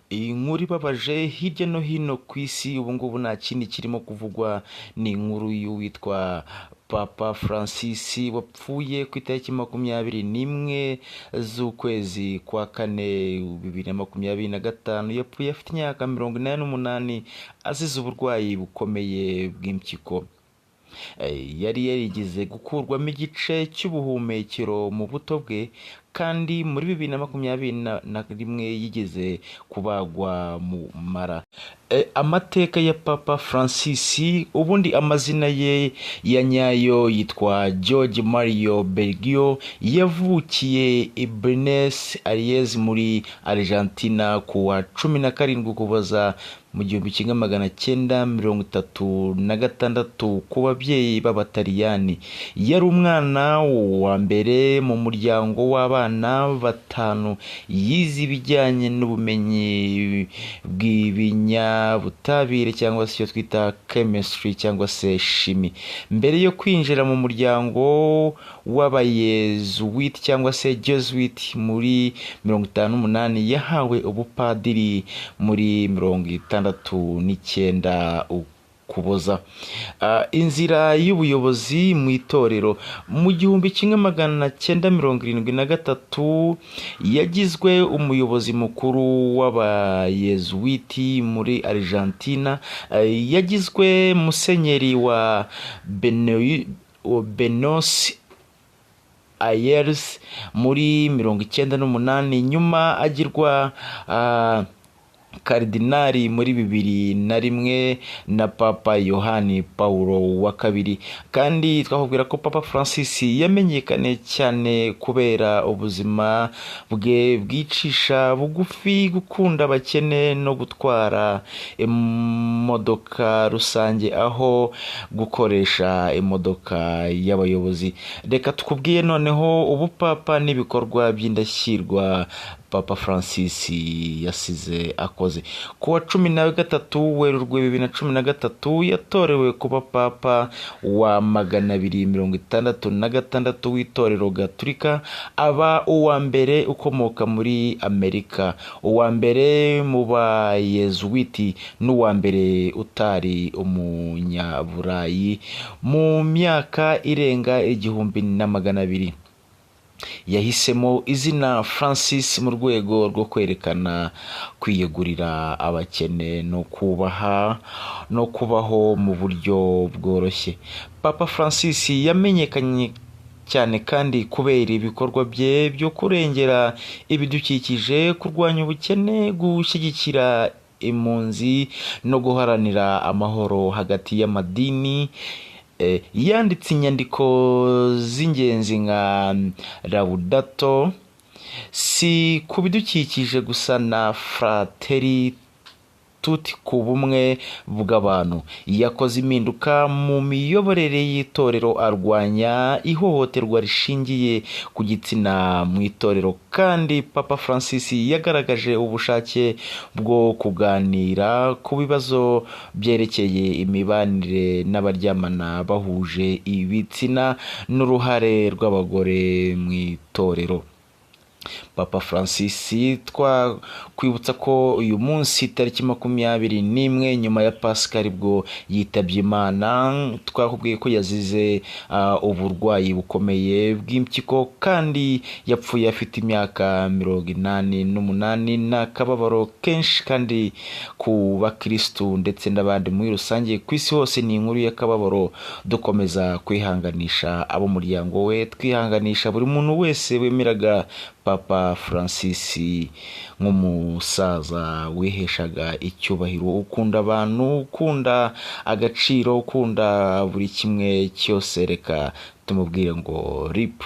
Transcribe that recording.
Iyi nkuru ibabaje hirya no hino ku isi ubu ngubu nta kindi kirimo kuvugwa, ni inkuru y'uwitwa Papa Francis wapfuye ku itariki 21 z'ukwezi kwa kane 2025. Yapfuye afite imyaka 88 azize uburwayi bukomeye bw'impyiko. Yari yarigeze gukurwamo igice cy'ubuhumekero mu buto bwe, kandi muri 2021 yigeze kubagwa mu mara. Amateka ya Papa Francis, ubundi amazina ye ya nyayo yitwa George Mario Bergoglio. Yavukiye i Buenos Aires muri Argentina ku wa 17 Ukuboza mu 1936 ku babyeyi b'Abataliyani. Yari umwana wa mbere mu muryango w'abana batanu. Yize ibijyanye n'ubumenyi bw'ibinyabutabire cyangwa se icyo twita chemistry cyangwa se shimi. Mbere yo kwinjira mu muryango w'abayezuwiti cyangwa se Jesuit muri 1958, yahawe ubupadiri muri 1969 Ukuboza. Inzira y'ubuyobozi mu itorero mu 1973 yagizwe umuyobozi mukuru w'abayezuwiti muri Argentina. Yagizwe musenyeri wa Buenos Aires muri 1998, nyuma agirwa Karidinali muri 2001 na Papa Yohani Paulo wa kabiri. Kandi twakubwira ko Papa Francis yamenyekanye cyane kubera ubuzima bwe bwicisha bugufi, gukunda abakene no gutwara imodoka rusange aho gukoresha imodoka y'abayobozi. Reka tukubwiye noneho ubupapa n'ibikorwa by'indashyirwa Papa Francis yasize akoze. Ku wa 13 Werurwe 2013 yatorewe kuba papa wa 266 w'itorero Gatulika, aba uwa mbere ukomoka muri Amerika, uwa mbere mu bayezuwiti n'uwa mbere utari umunyaburayi mu myaka irenga 1200. Yahisemo izina Francis mu rwego rwo kwerekana kwiyegurira abakene no kubaha no kubaho mu buryo bworoshye. Papa Francis yamenyekanye cyane kandi kubera ibikorwa bye byo kurengera ibidukikije, kurwanya ubukene, gushyigikira impunzi no guharanira amahoro hagati y'amadini. Yanditse inyandiko z'ingenzi nka Laudato Si ku bidukikije gusa na Fratelli Tutti ku bumwe bw'abantu. Yakoze impinduka mu miyoborere y'itorero, arwanya ihohoterwa rishingiye ku gitsina mu itorero. Kandi Papa Francis yagaragaje ubushake bwo kuganira ku bibazo byerekeye imibanire n'abaryamana bahuje ibitsina n'uruhare rw'abagore mu itorero. Papa Francis, twakwibutsa ko uyu munsi tariki 21 nyuma ya Pasika aribwo yitabye Imana. Twakubwiye ko yazize uburwayi bukomeye bw'impyiko, kandi yapfuye afite imyaka 88. N'akababaro kenshi kandi ku bakristu ndetse n'abandi muri rusange ku isi hose. Ni inkuru y'akababaro, dukomeza kwihanganisha abo muryango we, twihanganisha buri muntu wese wemeraga Papa Francis nk'umusaza wiheshaga icyubahiro, ukunda abantu, ukunda agaciro, ukunda buri kimwe cyose. Reka tumubwire ngo RIP.